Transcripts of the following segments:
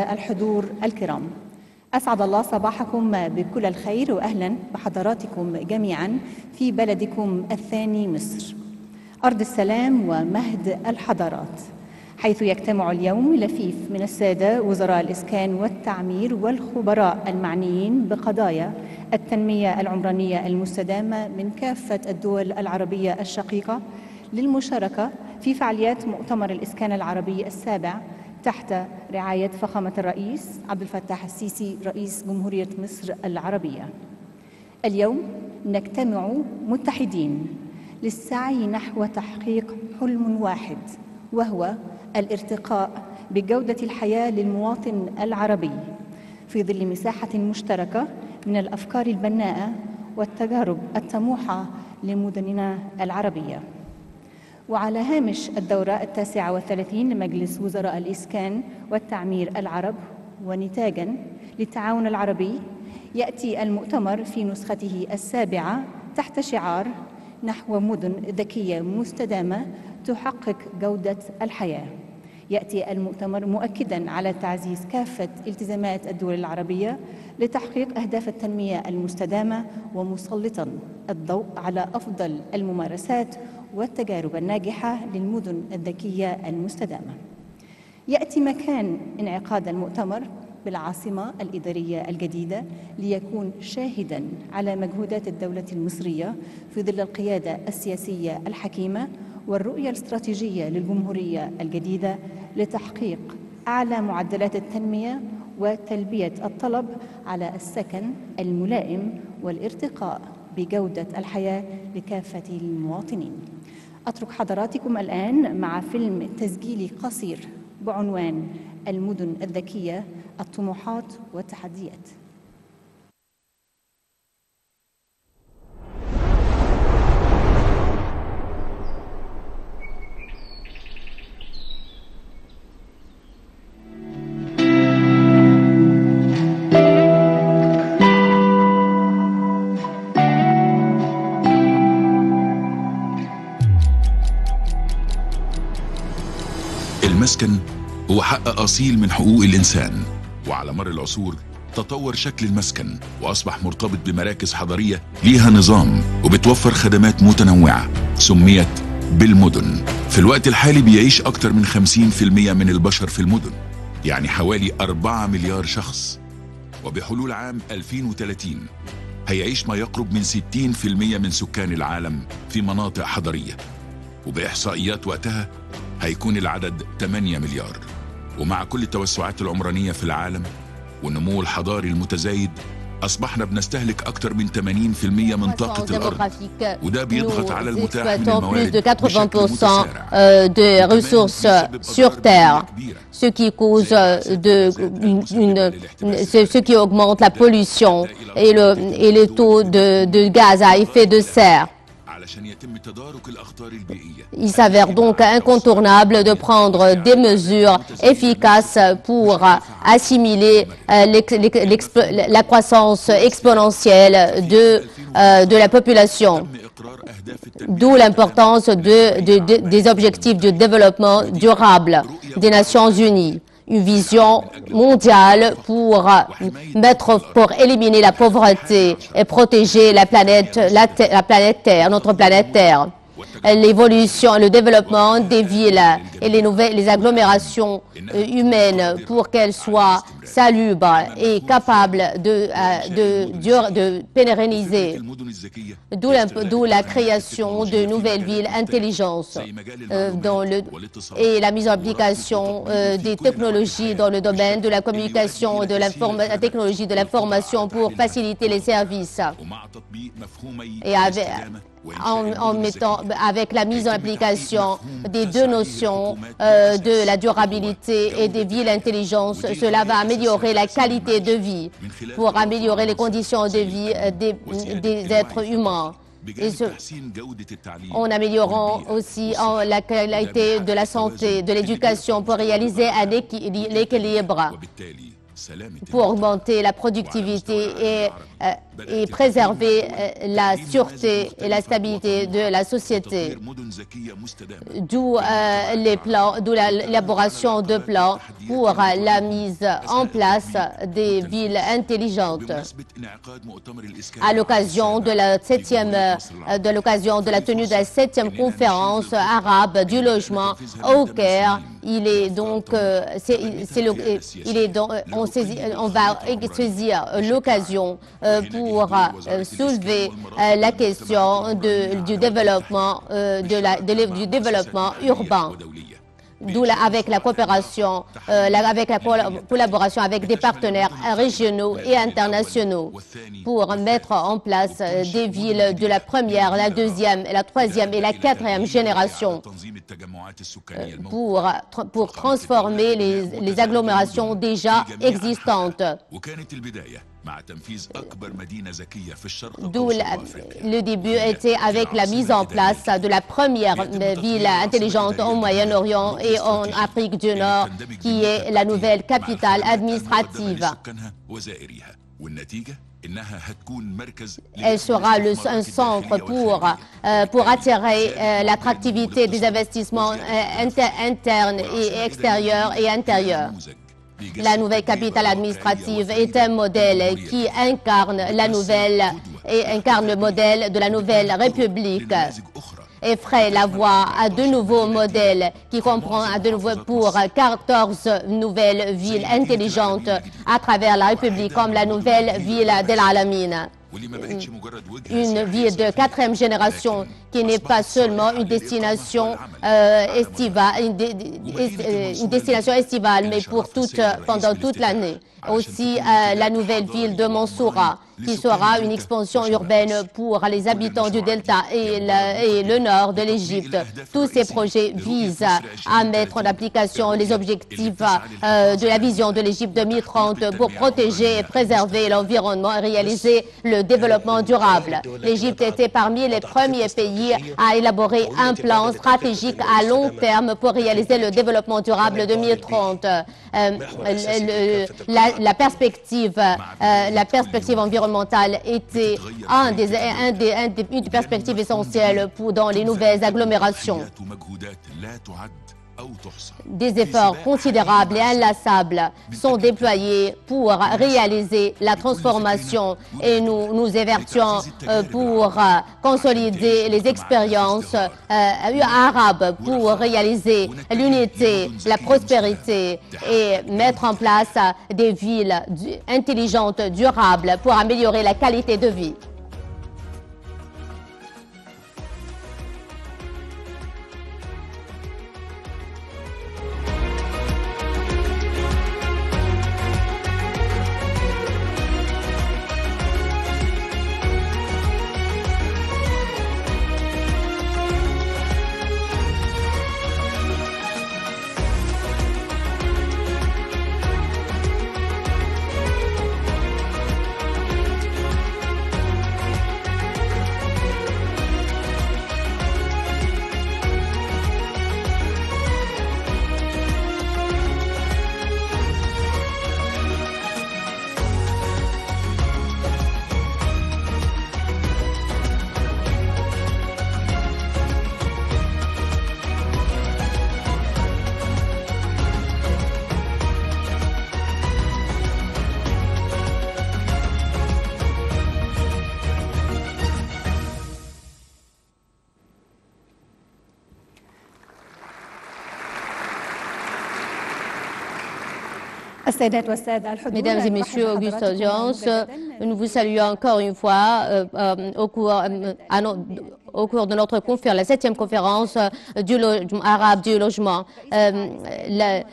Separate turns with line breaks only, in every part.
الحضور الكرام، أسعد الله صباحكم بكل الخير وأهلا بحضراتكم جميعا في بلدكم الثاني مصر، أرض السلام ومهد الحضارات، حيث يجتمع اليوم لفيف من السادة وزراء الإسكان والتعمير والخبراء المعنيين بقضايا التنمية العمرانية المستدامة من كافة الدول العربية الشقيقة للمشاركة في فعاليات مؤتمر الإسكان العربي السابع تحت رعاية فخامة الرئيس عبد الفتاح السيسي رئيس جمهورية مصر العربية. اليوم نجتمع متحدين للسعي نحو تحقيق حلم واحد، وهو الارتقاء بجودة الحياة للمواطن العربي في ظل مساحة مشتركة من الأفكار البناءة والتجارب الطموحة لمدننا العربية. وعلى هامش الدورة 39 لمجلس وزراء الإسكان والتعمير العرب ونتاجاً للتعاون العربي، يأتي المؤتمر في نسخته السابعة تحت شعار نحو مدن ذكية مستدامة تحقق جودة الحياة. يأتي المؤتمر مؤكداً على تعزيز كافة التزامات الدول العربية لتحقيق أهداف التنمية المستدامة، ومسلطاً الضوء على أفضل الممارسات والتجارب الناجحة للمدن الذكية المستدامة. يأتي مكان انعقاد المؤتمر بالعاصمة الإدارية الجديدة ليكون شاهداً على مجهودات الدولة المصرية في ظل القيادة السياسية الحكيمة والرؤية الاستراتيجية للجمهورية الجديدة لتحقيق أعلى معدلات التنمية وتلبية الطلب على السكن الملائم والارتقاء بجودة الحياة لكافة المواطنين. أترك حضراتكم الآن مع فيلم تسجيلي قصير بعنوان المدن الذكية، الطموحات والتحديات.
المسكن هو حق أصيل من حقوق الإنسان، وعلى مر العصور تطور شكل المسكن وأصبح مرتبط بمراكز حضرية ليها نظام وبتوفر خدمات متنوعة سميت بالمدن. في الوقت الحالي بيعيش أكتر من 50% من البشر في المدن، يعني حوالي 4 مليار شخص، وبحلول عام 2030 هيعيش ما يقرب من 60% من سكان العالم في مناطق حضرية، وبإحصائيات وقتها هيكون العدد 8 مليار. ومع كل التوسعات العمرانية في العالم والنمو الحضاري المتزايد أصبحنا بنستهلك أكثر من 80% من طاقة الأرض، وده بيضغط على المتاح من الموارد بشكل متسارع
de ressources sur Terre, ce qui cause ce qui augmente la pollution et les taux de gaz à effet de serre. Il s'avère donc incontournable de prendre des mesures efficaces pour assimiler la croissance exponentielle de la population, d'où l'importance des objectifs de développement durable des Nations Unies. Une vision mondiale pour éliminer la pauvreté et protéger la planète Terre, notre planète Terre. L'évolution, le développement des villes et les agglomérations humaines pour qu'elles soient salubres et capables de pérenniser, d'où la création de nouvelles villes intelligentes et la mise en application des technologies dans le domaine de la communication et de la technologie de l'information pour faciliter les services. Et avec la mise en application des deux notions de la durabilité et des villes intelligentes, cela va améliorer la qualité de vie, pour améliorer les conditions de vie des êtres humains. En améliorant aussi la qualité de la santé, de l'éducation, pour réaliser un équilibre. pour augmenter la productivité et préserver la sûreté et la stabilité de la société. D'où l'élaboration de plans pour la mise en place des villes intelligentes. À l'occasion de la tenue de la 7e conférence arabe du logement au Caire, on va saisir l'occasion pour soulever la question du développement urbain. D'où avec la coopération, avec la collaboration avec des partenaires régionaux et internationaux pour mettre en place des villes de la première, la deuxième, la troisième et la quatrième génération pour transformer les agglomérations déjà existantes. D'où le début était avec la mise en place de la première ville intelligente au Moyen-Orient et en Afrique du Nord, qui est la nouvelle capitale administrative. Elle sera un centre pour attirer l'attractivité des investissements internes et extérieurs et intérieurs. La nouvelle capitale administrative est un modèle qui incarne le modèle de la nouvelle République et ferait la voie à de nouveaux modèles qui comprend de nouveau pour 14 nouvelles villes intelligentes à travers la République, comme la nouvelle ville d'El Alamein. Une ville de 4e génération qui n'est pas seulement une destination estivale, mais pendant toute l'année. Aussi la nouvelle ville de Mansoura, qui sera une expansion urbaine pour les habitants du Delta et le nord de l'Égypte. Tous ces projets visent à mettre en application les objectifs de la vision de l'Égypte 2030 pour protéger et préserver l'environnement et réaliser le développement durable. L'Égypte était parmi les premiers pays à élaborer un plan stratégique à long terme pour réaliser le développement durable 2030. La perspective environnementale était une des perspectives essentielles dans les nouvelles agglomérations. Des efforts considérables et inlassables sont déployés pour réaliser la transformation et nous évertuons pour consolider les expériences arabes pour réaliser l'unité, la prospérité et mettre en place des villes intelligentes, durables pour améliorer la qualité de vie. Mesdames et messieurs, auguste audience, nous vous saluons encore une fois au cours de notre conférence, la 7e conférence arabe du logement. La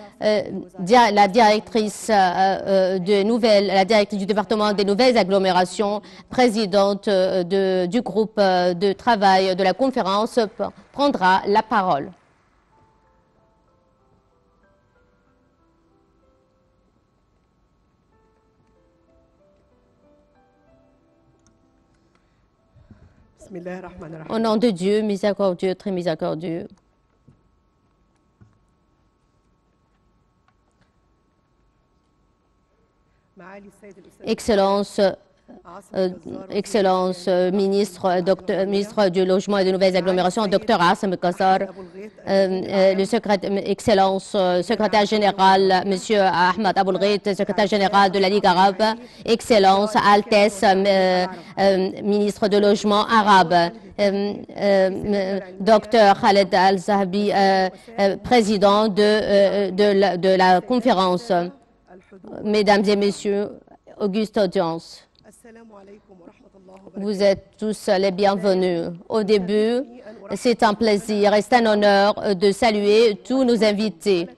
directrice du département des nouvelles agglomérations, présidente du groupe de travail de la conférence, prendra la parole. Au nom de Dieu, miséricordieux, très miséricordieux. Excellence ministre du Logement et des Nouvelles Agglomérations, Dr Assem Kassar, Excellence secrétaire général, Monsieur Ahmed Aboulghait, secrétaire général de la Ligue arabe, Excellence, Altesse, ministre de Logement arabe, Dr Khaled Al-Zahabi, président de la conférence, Mesdames et Messieurs, auguste audience. Vous êtes tous les bienvenus. Au début, c'est un plaisir et c'est un honneur de saluer tous nos invités.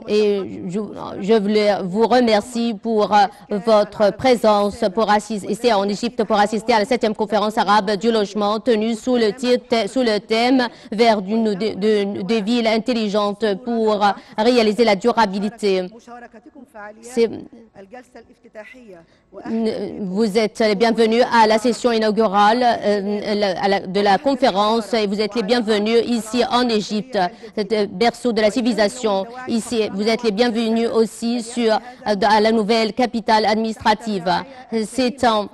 Je voulais vous remercier pour votre présence ici en Égypte pour assister à la 7e conférence arabe du logement tenue sous le thème vers des villes intelligentes pour réaliser la durabilité. Vous êtes les bienvenus à la session inaugurale de la conférence et vous êtes les bienvenus ici en Égypte, berceau de la civilisation. Ici, vous êtes les bienvenus aussi à la nouvelle capitale administrative. C'est un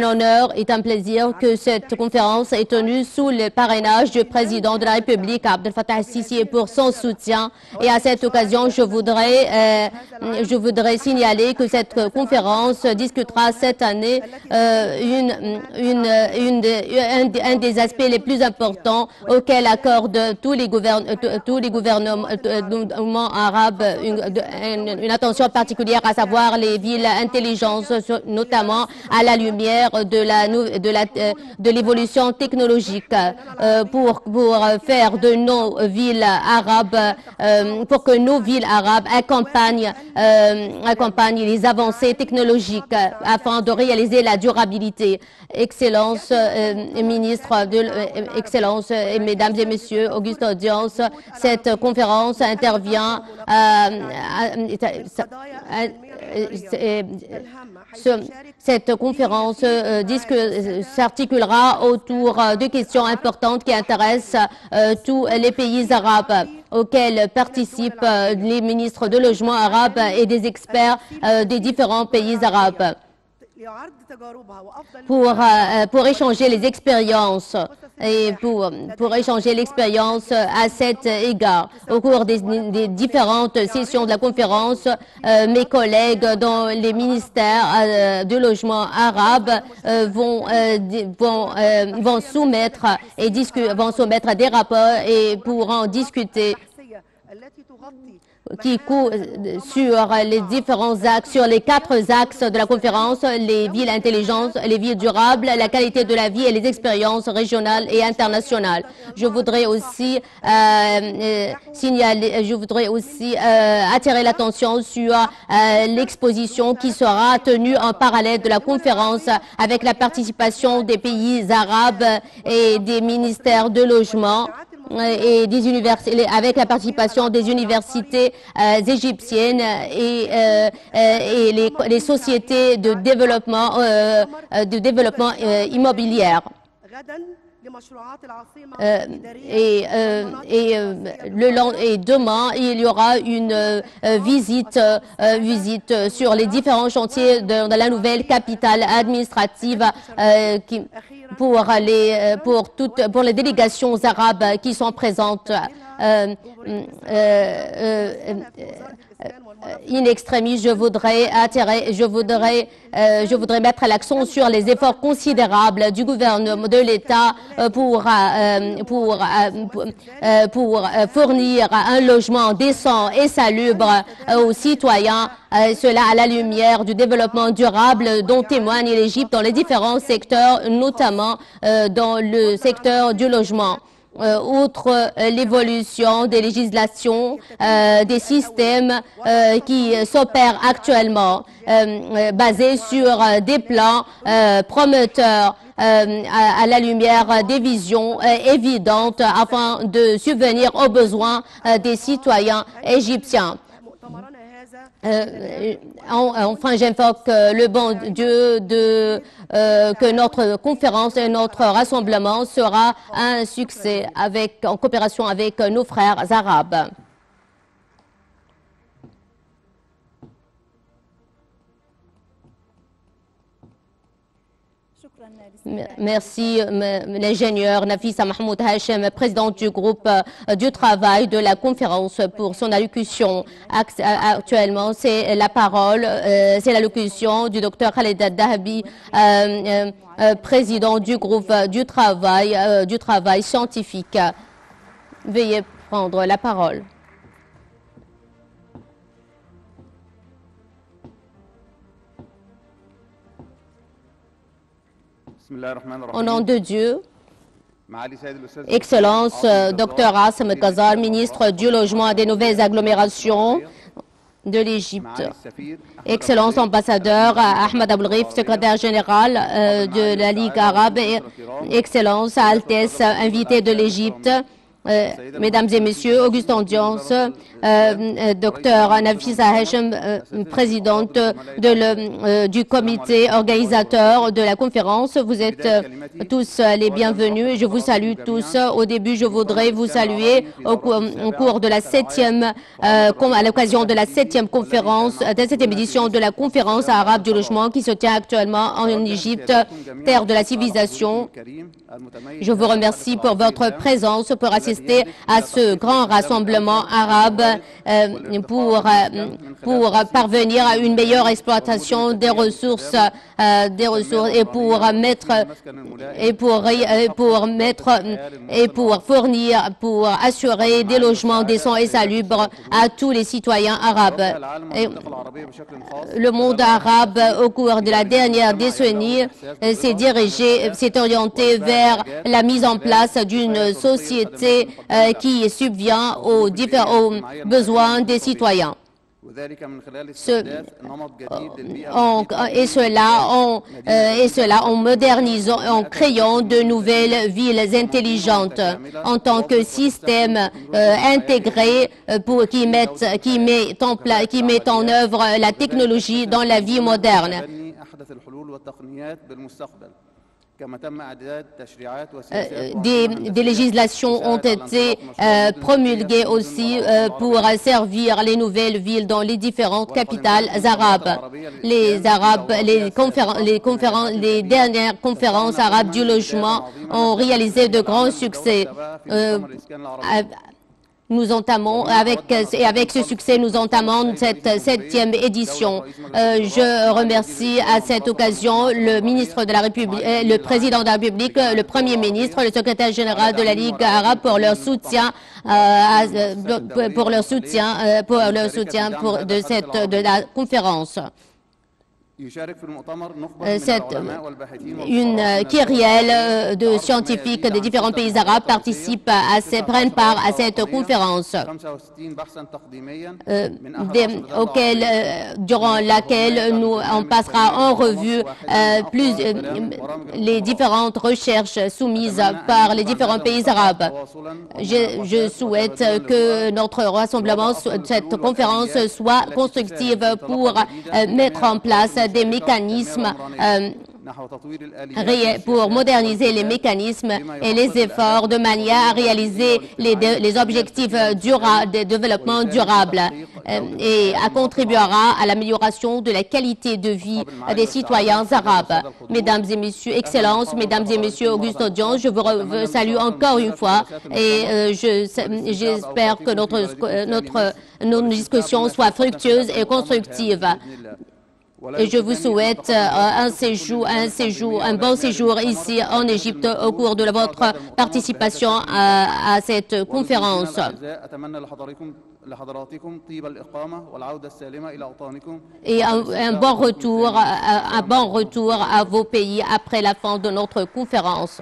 honneur et un plaisir que cette conférence est tenue sous le parrainage du président de la République, Abdel Fattah el-Sisi, pour son soutien. Et à cette occasion, je voudrais signaler que cette conférence discutera cette année un des aspects les plus importants auxquels accordent tous les gouvernements arabes une attention particulière, à savoir les villes intelligentes, notamment à la lumière de l'évolution technologique, pour faire de nos villes arabes, pour que nos villes arabes accompagnent les avancées technologiques afin de réaliser la durabilité. Excellence, Excellence, et Mesdames et Messieurs, auguste audience, cette conférence intervient cette conférence s'articulera autour de questions importantes qui intéressent tous les pays arabes, auxquels participent les ministres de logement arabes et des experts des différents pays arabes pour échanger les expériences et pour échanger l'expérience à cet égard. Au cours des différentes sessions de la conférence, mes collègues dans les ministères de logement arabe vont soumettre des rapports et pourront discuter sur les différents axes, sur les 4 axes de la conférence: les villes intelligentes, les villes durables, la qualité de la vie et les expériences régionales et internationales. Je voudrais aussi attirer l'attention sur l'exposition qui sera tenue en parallèle de la conférence avec la participation des pays arabes et des ministères de logement et des universités, avec la participation des universités égyptiennes et les sociétés de développement immobilier. Demain, il y aura une visite sur les différents chantiers de la nouvelle capitale administrative pour les délégations arabes qui sont présentes. In extremis, je voudrais mettre l'accent sur les efforts considérables du gouvernement, de l'État pour fournir un logement décent et salubre aux citoyens, cela à la lumière du développement durable dont témoigne l'Égypte dans les différents secteurs, notamment dans le secteur du logement. Outre l'évolution des législations, des systèmes qui s'opèrent actuellement, basés sur des plans promoteurs à la lumière des visions évidentes afin de subvenir aux besoins des citoyens égyptiens. Enfin, j'invoque le bon Dieu que notre conférence et notre rassemblement sera un succès en coopération avec nos frères arabes. Merci, l'ingénieur Nafisa Mahmoud Hachem, président du groupe du travail de la conférence pour son allocution. Actuellement, c'est la parole, c'est l'allocution du docteur Khaled Dahabi, président du groupe du travail scientifique. Veuillez prendre la parole. Au nom de Dieu, Excellence, Dr Assem Ghazal, ministre du Logement et des Nouvelles Agglomérations de l'Égypte. Excellence, ambassadeur Ahmed Aboulrif, secrétaire général de la Ligue arabe. Excellence, Altesse, invité de l'Égypte. Mesdames et messieurs, auguste audience, Dr Nafisa Hachem, présidente du comité organisateur de la conférence. Vous êtes tous les bienvenus et je vous salue tous. Au début, je voudrais vous saluer au cours de la à l'occasion de la 7e conférence, de cette édition de la conférence arabe du logement qui se tient actuellement en Égypte, terre de la civilisation. Je vous remercie pour votre présence, pour assister à ce grand rassemblement arabe pour parvenir à une meilleure exploitation des ressources et pour assurer des logements décents et salubres à tous les citoyens arabes. Le monde arabe, au cours de la dernière décennie, s'est orienté vers la mise en place d'une société qui subvient aux besoins des citoyens. Et cela en modernisant, en créant de nouvelles villes intelligentes en tant que système intégré qui met en œuvre la technologie dans la vie moderne. Des législations ont été promulguées aussi pour servir les nouvelles villes dans les différentes capitales arabes. Les dernières conférences arabes du logement ont réalisé de grands succès. Avec ce succès, nous entamons cette 7e édition. Je remercie à cette occasion le ministre de la République, le président de la République, le premier ministre, le secrétaire général de la Ligue arabe pour leur soutien, de la conférence. Une kyrielle de scientifiques des différents pays arabes prennent part à cette conférence, durant laquelle on passera en revue les différentes recherches soumises par les différents pays arabes. Je souhaite que notre rassemblement, cette conférence, soit constructive pour mettre en place des mécanismes pour moderniser les mécanismes et les efforts de manière à réaliser les objectifs de développement durable et contribuera à l'amélioration de la qualité de vie des citoyens arabes. Mesdames et messieurs, Excellences, Mesdames et messieurs, auguste audience, je vous salue encore une fois et j'espère que nos discussions soient fructueuses et constructives. Et je vous souhaite un bon séjour ici en Égypte au cours de votre participation à cette conférence. Et un bon retour à vos pays après la fin de notre conférence.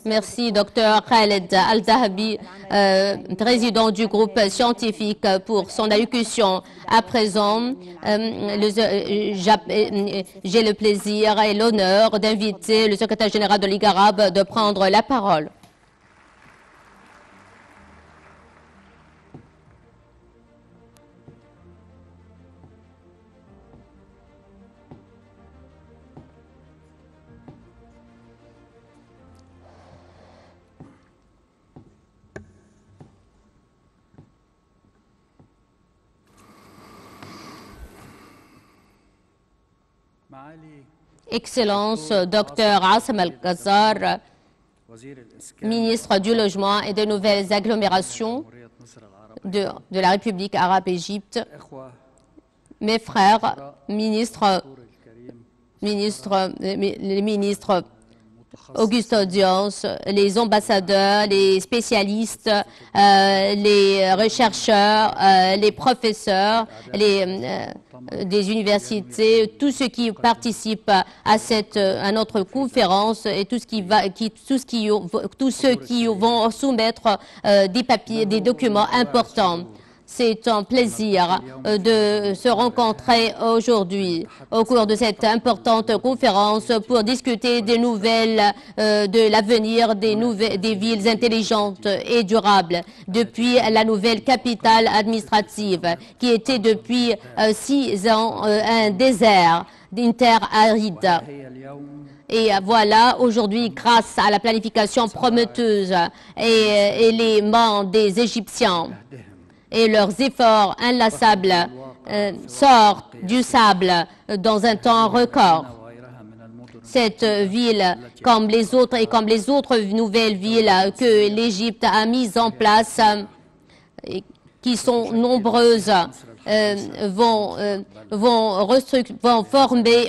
Merci, Dr Khaled Al-Dahabi, président du groupe scientifique, pour son allocution. À présent, j'ai le plaisir et l'honneur d'inviter le secrétaire général de la Ligue arabe de prendre la parole. Excellence Dr Assam Al-Ghazar, ministre du Logement et des Nouvelles Agglomérations de la République arabe Égypte, mes frères, les ministres Auguste Audience, les ambassadeurs, les spécialistes, les chercheurs, les professeurs, des universités, tous ceux qui participent à notre conférence et tous ceux qui vont soumettre des papiers, des documents importants. C'est un plaisir de se rencontrer aujourd'hui au cours de cette importante conférence pour discuter des nouvelles de l'avenir des villes intelligentes et durables depuis la nouvelle capitale administrative qui était depuis 6 ans un désert, une terre aride. Et voilà, aujourd'hui, grâce à la planification prometteuse et les mains des Égyptiens, et leurs efforts inlassables sortent du sable dans un temps record. Cette ville, comme les autres et comme les autres nouvelles villes que l'Égypte a mises en place, qui sont nombreuses, vont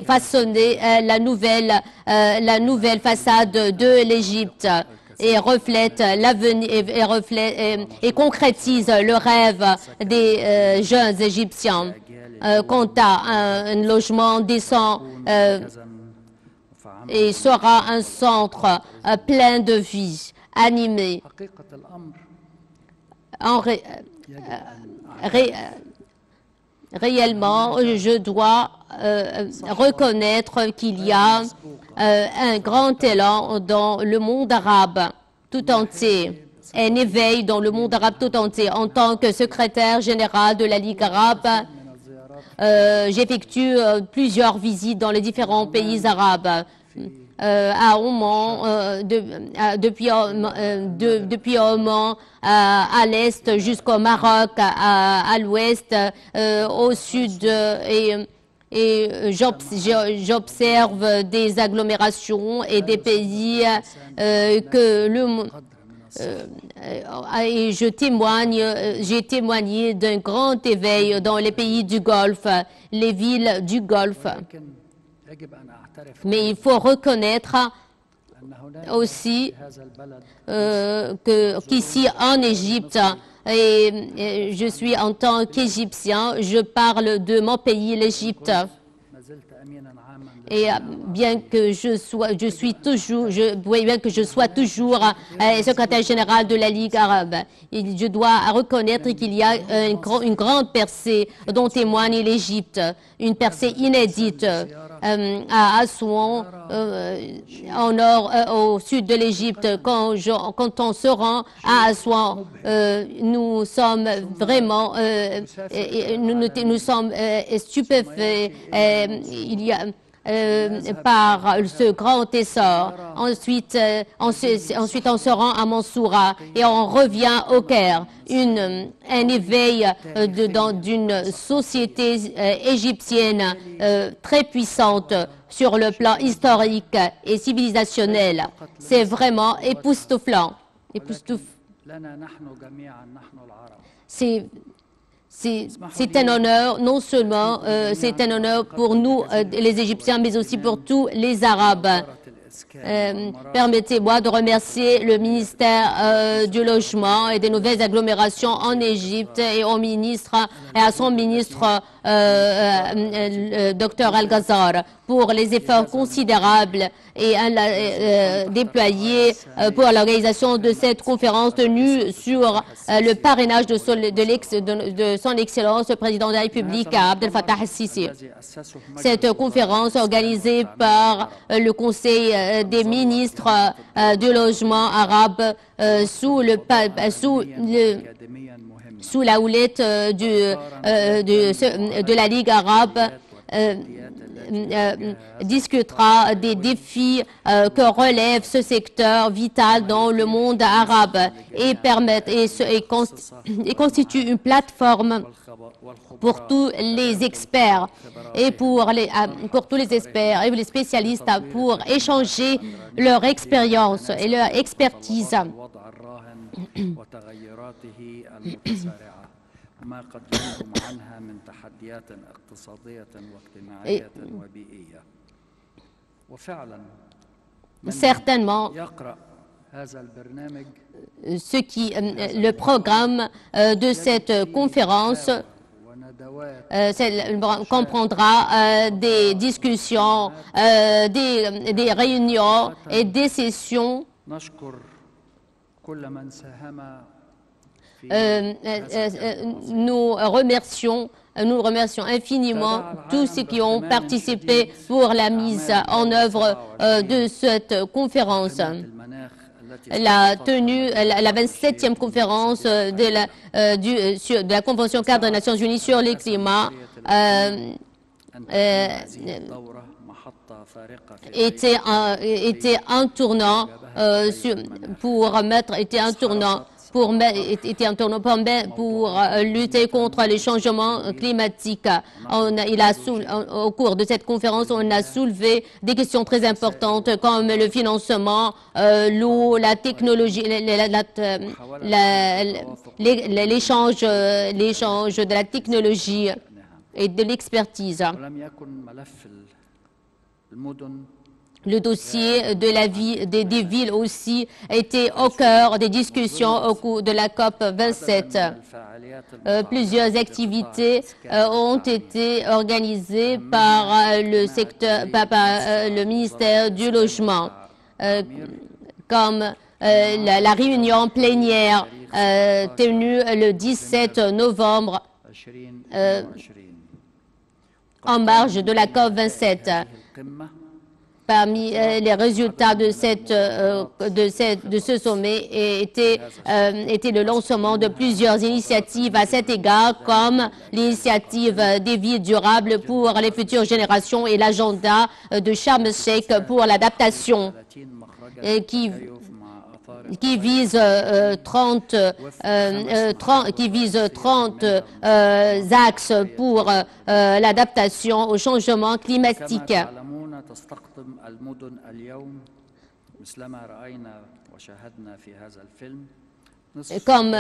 façonner la nouvelle façade de l'Égypte et reflète l'avenir et concrétise le rêve des jeunes Égyptiens quant à un logement décent et sera un centre plein de vie, animé. Réellement, je dois reconnaître qu'il y a un grand élan dans le monde arabe tout entier, un éveil dans le monde arabe tout entier. En tant que secrétaire général de la Ligue arabe, j'effectue plusieurs visites dans les différents pays arabes. À Oman, depuis Oman à l'est jusqu'au Maroc, à l'ouest, au sud et j'observe des agglomérations et des pays et j'ai témoigné d'un grand éveil dans les pays du Golfe, les villes du Golfe. Mais il faut reconnaître aussi qu'ici en Égypte, et je suis en tant qu'Égyptien, je parle de mon pays, l'Égypte. Et bien que je sois toujours secrétaire général de la Ligue arabe, je dois reconnaître qu'il y a une grande percée dont témoigne l'Égypte, une percée inédite à Assouan, au nord, au sud de l'Égypte. Quand on se rend à Assouan, nous sommes vraiment, nous sommes stupéfaits. Il y a par ce grand essor. Ensuite, on se rend à Mansoura et on revient au Caire. Un éveil d'une société égyptienne très puissante sur le plan historique et civilisationnel. C'est vraiment époustouflant. C'est un honneur, non seulement c'est un honneur pour nous, les Égyptiens, mais aussi pour tous les Arabes. Permettez-moi de remercier le ministère du Logement et des Nouvelles Agglomérations en Égypte et au ministre et à son ministre Dr Al-Ghazar pour les efforts considérables et déployés pour l'organisation de cette conférence tenue sur le parrainage de son Excellence le Président de la République Abdel Fattah al-Sisi. Cette conférence organisée par le Conseil des ministres du logement arabe sous la houlette de la Ligue arabe discutera des défis que relève ce secteur vital dans le monde arabe et constitue une plateforme pour tous les experts et pour tous les experts et les spécialistes pour échanger leur expérience et leur expertise. Certainement, le programme de cette conférence comprendra des discussions, des réunions et des sessions. Nous remercions infiniment tous ceux qui ont participé pour la mise en œuvre de cette conférence. La 27e conférence de la Convention cadre des Nations Unies sur le climat était un tournant pour lutter contre les changements climatiques. Au cours de cette conférence, on a soulevé des questions très importantes comme le financement, l'eau, la technologie, l'échange de la technologie et de l'expertise. Le dossier de la vie des villes aussi était au cœur des discussions au cours de la COP 27. Plusieurs activités ont été organisées par le ministère du Logement, comme la réunion plénière tenue le 17 novembre en marge de la COP 27. Parmi les résultats de ce sommet était le lancement de plusieurs initiatives à cet égard, comme l'initiative des villes durables pour les futures générations et l'agenda de Sharm el-Sheikh pour l'adaptation, qui vise 30 axes pour l'adaptation au changement climatique. Comme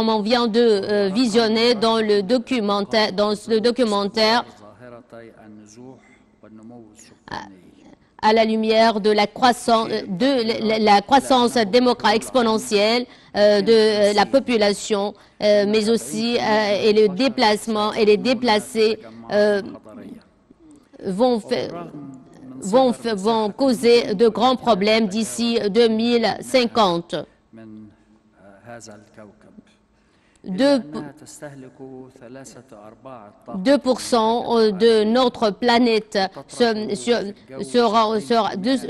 on vient de visionner dans le documentaire, à la lumière de la croissance exponentielle de la population, mais aussi et le déplacement et les déplacés vont causer de grands problèmes d'ici 2050. 2% de notre planète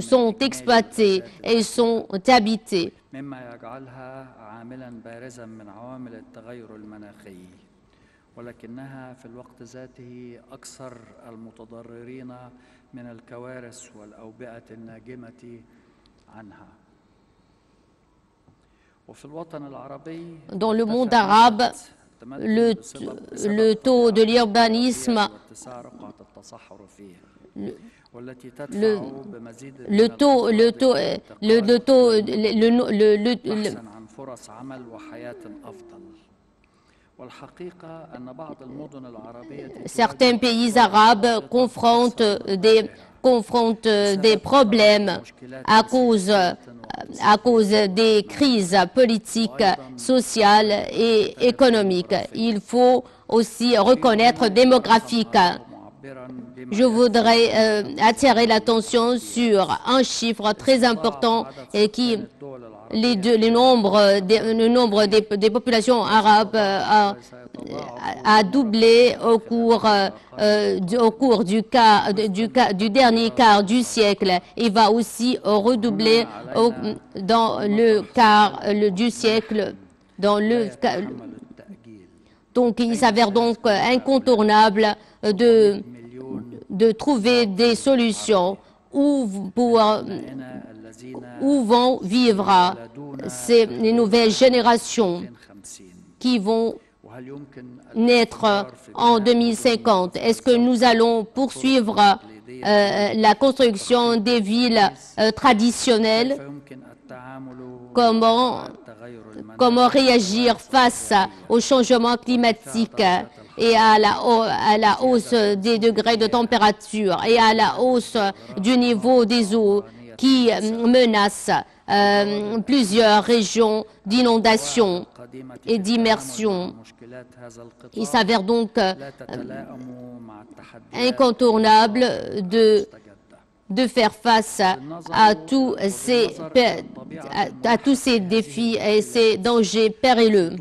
sont exploités et sont habités.
ولكنها في الوقت ذاته أكثر المتضررين من الكوارث والأوبئة الناجمة عنها. وفي الوطن العربي
Dans le monde arabe, le taux de l'urbanisme, certains pays arabes confrontent des problèmes à cause des crises politiques, sociales et économiques. Il faut aussi reconnaître démographique. Je voudrais attirer l'attention sur un chiffre très important et qui le nombre des populations arabes a doublé au cours du dernier quart du siècle et va aussi redoubler dans le quart du siècle. Donc, il s'avère donc incontournable de trouver des solutions où vont vivre les nouvelles générations qui vont naître en 2050. Est-ce que nous allons poursuivre la construction des villes traditionnelles? Comment réagir face au changement climatique et à la hausse des degrés de température et à la hausse du niveau des eaux qui menace plusieurs régions d'inondation et d'immersion. Il s'avère donc incontournable de faire face à tous ces défis et ces dangers périlleux.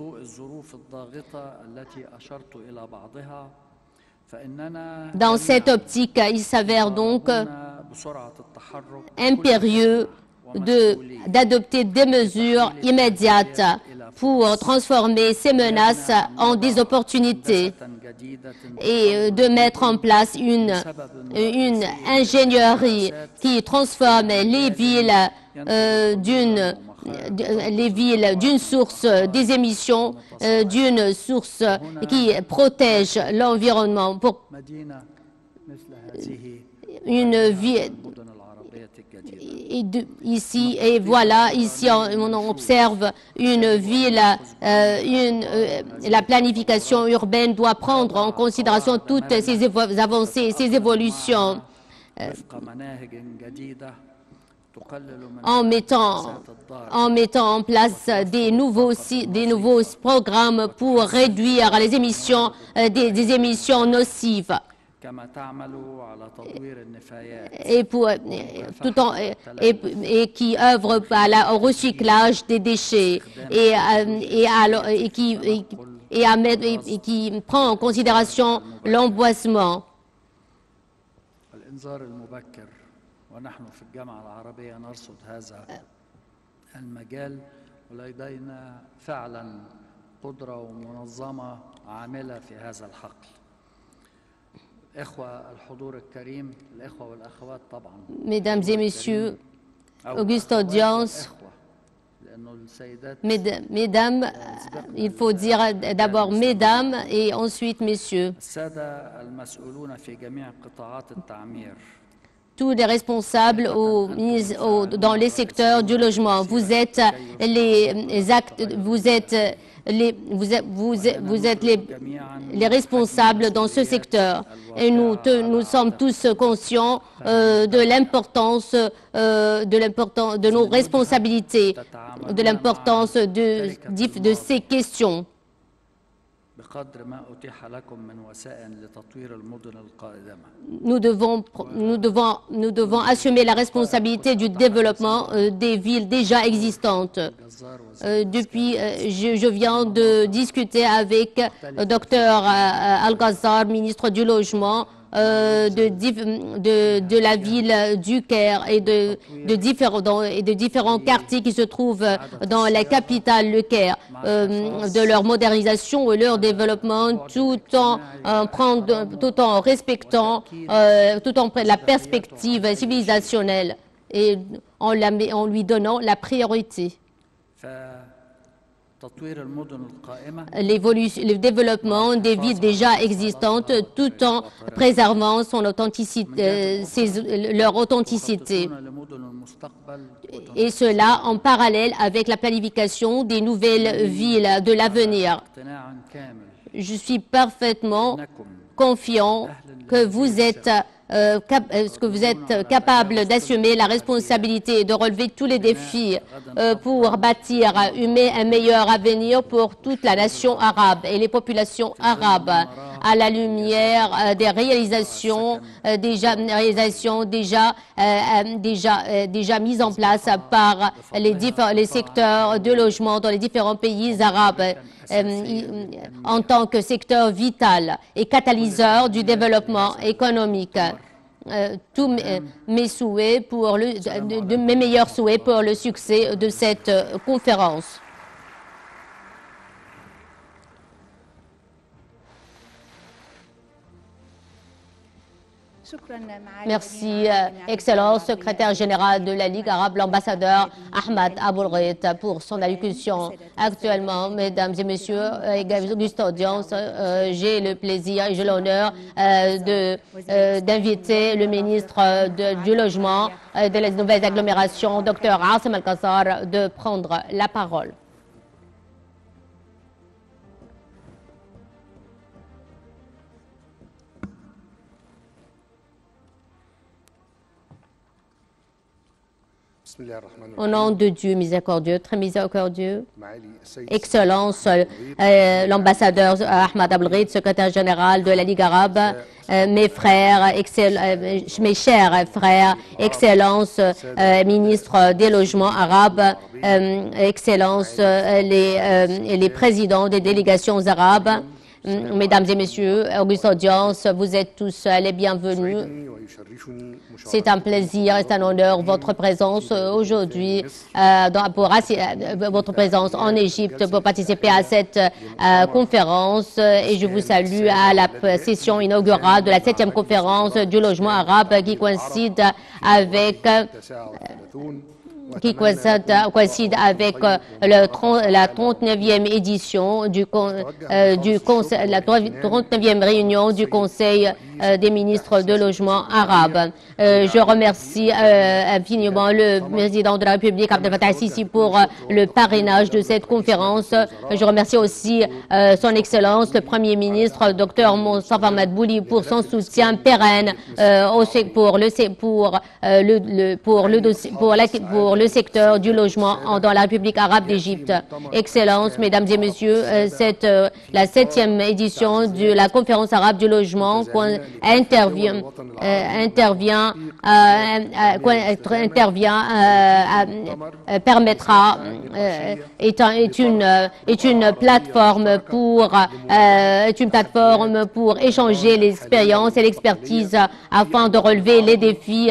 Dans cette optique, il s'avère donc impérieux d'adopter des mesures immédiates pour transformer ces menaces en des opportunités et de mettre en place une ingénierie qui transforme les villes d'une source des émissions, d'une source qui protège l'environnement pour une ville. Ici, on observe une ville, la planification urbaine doit prendre en considération toutes ces avancées, ces évolutions, en mettant en place des nouveaux programmes pour réduire les émissions, des émissions nocives. Et qui œuvre au recyclage des déchets et qui prend en considération l'emboisement. Mesdames et messieurs, auguste audience, mesdames, il faut dire d'abord mesdames et ensuite messieurs. Tous les responsables dans les secteurs du logement, vous êtes les responsables dans ce secteur et nous sommes tous conscients de l'importance de nos responsabilités, de l'importance de ces questions. Nous devons assumer la responsabilité du développement des villes déjà existantes. Je viens de discuter avec le docteur Al-Ghazar, ministre du Logement, de la ville du Caire et de différents quartiers qui se trouvent dans la capitale, le Caire, de leur modernisation et leur développement, tout en respectant la perspective civilisationnelle et en lui donnant la priorité. Le développement des villes déjà existantes tout en préservant leur authenticité. Et cela en parallèle avec la planification des nouvelles villes de l'avenir. Je suis parfaitement confiant que vous êtes capable d'assumer la responsabilité et de relever tous les défis pour bâtir un meilleur avenir pour toute la nation arabe et les populations arabes à la lumière des réalisations déjà mises en place par les secteurs de logement dans les différents pays arabes. En tant que secteur vital et catalyseur du développement économique. Tous mes meilleurs souhaits pour le succès de cette conférence. Merci, Excellent secrétaire général de la Ligue arabe, l'ambassadeur Ahmad Aboulgheit, pour son allocution. Actuellement, mesdames et messieurs, auguste audience, j'ai le plaisir et j'ai l'honneur d'inviter le ministre du Logement et de les nouvelles agglomérations, Dr Asim Al-Qassar, de prendre la parole. Au nom de Dieu miséricordieux, très miséricordieux, Excellence, l'ambassadeur Ahmad Aboulgheit, secrétaire général de la Ligue arabe, mes frères, mes chers frères, Excellence, ministre des logements arabes, Excellence, les présidents des délégations arabes, mesdames et messieurs, auguste audience, vous êtes tous les bienvenus. C'est un plaisir et un honneur votre présence aujourd'hui, votre présence en Égypte pour participer à cette conférence. Et je vous salue à la session inaugurale de la 7e conférence du logement arabe qui coïncide avec la 39e édition la 39e réunion du Conseil des ministres de logement arabe. Je remercie infiniment le président de la République, Abdel Fattah el-Sisi, pour le parrainage de cette conférence. Je remercie aussi son Excellence, le Premier ministre, Dr Moustapha Madbouli, pour son soutien pérenne pour le secteur du logement dans la République arabe d'Égypte. Excellence, mesdames et messieurs, la 7e édition de la conférence arabe du logement permettra est une plateforme pour échanger l'expérience et l'expertise afin de relever les défis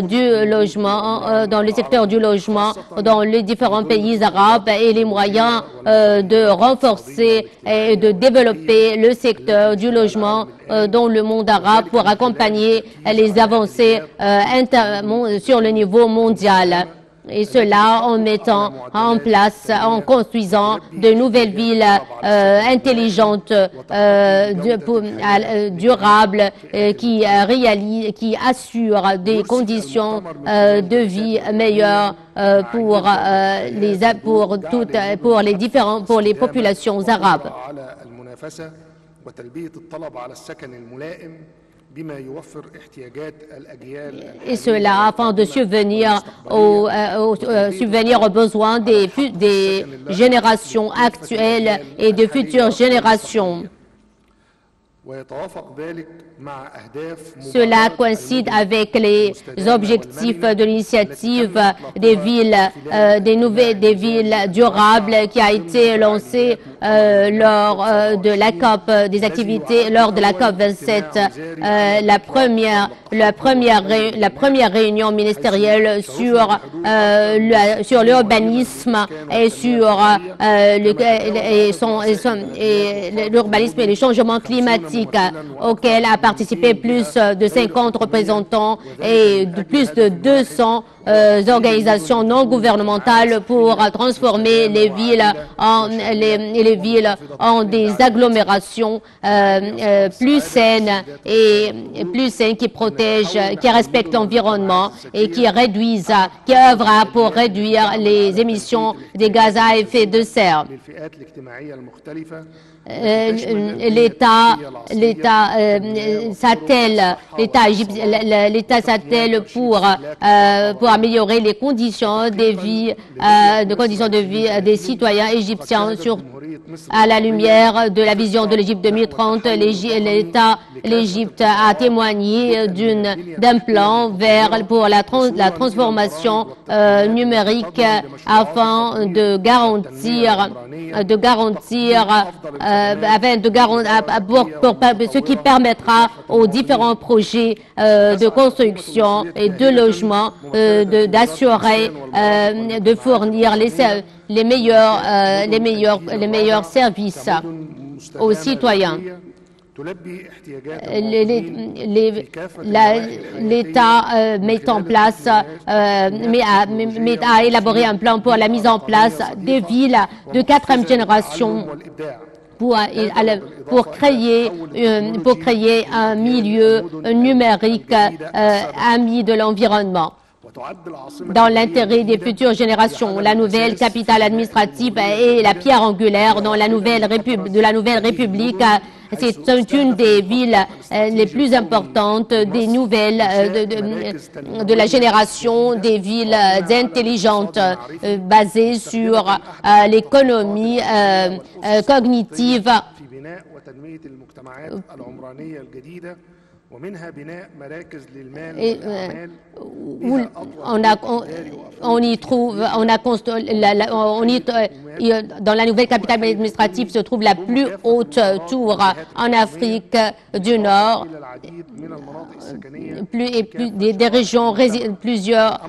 du logement dans le secteur du logement dans les différents pays arabes et les moyens de renforcer et de développer le secteur du logement dans le monde arabe pour accompagner les avancées sur le niveau mondial. Et cela en mettant en place, en construisant de nouvelles villes intelligentes, durables, qui assurent des conditions de vie meilleures pour les populations arabes. Et cela afin de subvenir aux besoins des générations actuelles et de futures générations. Cela coïncide avec les objectifs de l'initiative des villes durables qui a été lancée lors de la COP des activités, lors de la COP 27, la première réunion ministérielle sur l'urbanisme et sur l'urbanisme et les changements climatiques auquel a participé plus de 50 représentants et plus de 200 organisations non gouvernementales pour transformer les villes en des agglomérations plus saines qui protègent, qui respectent l'environnement et qui œuvrent pour réduire les émissions des gaz à effet de serre. L'État s'attelle pour améliorer les conditions de vie des citoyens égyptiens à la lumière de la vision de l'Égypte 2030. L'Égypte a témoigné d'un plan pour la transformation numérique afin de garantir ce qui permettra aux différents projets de construction et de logement d'assurer, de fournir les meilleurs services aux citoyens. l'État met en place, a élaboré un plan pour la mise en place des villes de 4e génération pour créer un milieu numérique ami de l'environnement. Dans l'intérêt des futures générations, la nouvelle capitale administrative est la pierre angulaire de la nouvelle République. C'est une des villes les plus importantes des nouvelles de la génération des villes intelligentes basées sur l'économie cognitive. Dans la nouvelle capitale administrative se trouve la plus haute tour en Afrique du Nord, des régions, plusieurs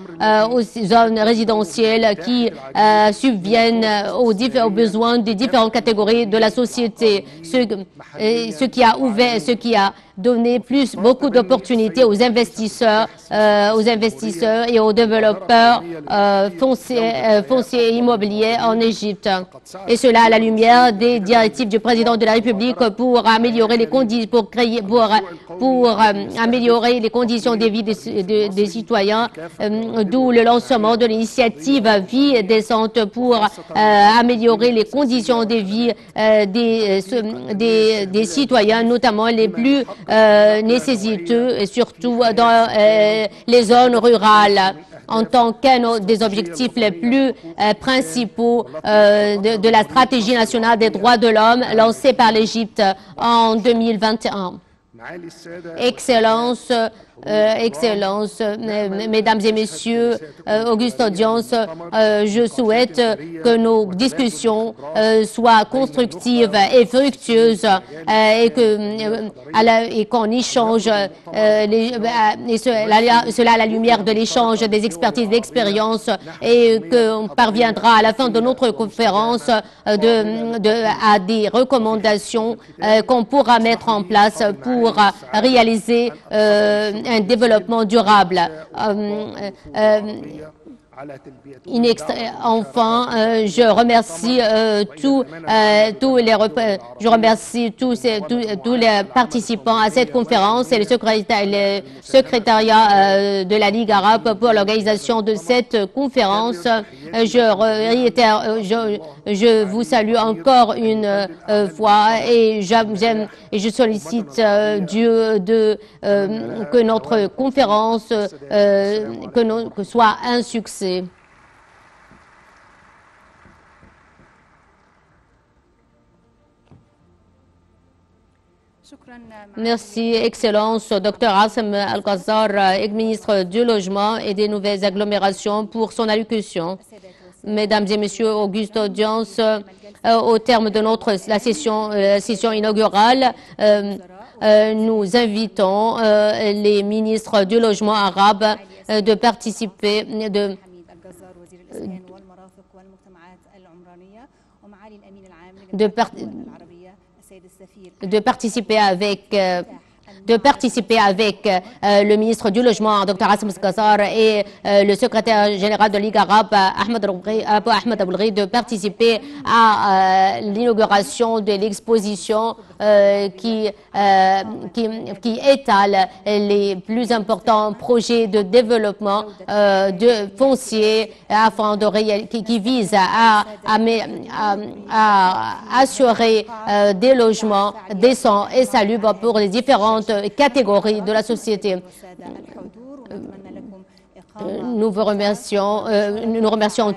zones résidentielles qui subviennent aux besoins des différentes catégories de la société, ce qui a donné beaucoup d'opportunités aux investisseurs et aux développeurs fonciers et immobiliers en Égypte. Et cela à la lumière des directives du président de la République pour améliorer les améliorer les conditions de vie des citoyens, d'où le lancement de l'initiative Vie décente pour améliorer les conditions de vie des citoyens, notamment les plus nécessiteux, et surtout dans les zones rurales, en tant qu'un des objectifs les plus principaux de la stratégie nationale des droits de l'homme lancée par l'Égypte en 2021. Excellences, Mesdames et Messieurs, auguste audience, je souhaite que nos discussions soient constructives et fructueuses et qu'on échange, cela à la lumière de l'échange des expertises d'expérience, et qu'on parviendra à la fin de notre conférence à des recommandations qu'on pourra mettre en place pour réaliser un développement durable. Enfin, je remercie tous les participants à cette conférence et le secrétariat de la Ligue arabe pour l'organisation de cette conférence. Je vous salue encore une fois et je sollicite Dieu que notre conférence que soit un succès. Merci, Excellence, Dr Assem Al-Ghazar, ministre du Logement et des Nouvelles Agglomérations, pour son allocution. Mesdames et Messieurs, auguste audience, au terme de la session inaugurale, nous invitons les ministres du logement arabe de participer, de participer avec le ministre du Logement, Dr Assem Al-Ghazar, et le secrétaire général de la Ligue arabe, Abu Ahmed Aboulghi, de participer à l'inauguration de l'exposition qui étale les plus importants projets de développement de foncier qui visent à assurer des logements décents et salubres pour les différentes catégories de la société. Nous vous remercions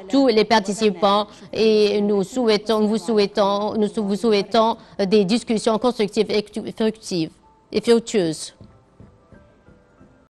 tous les participants et nous vous souhaitons des discussions constructives et fructueuses.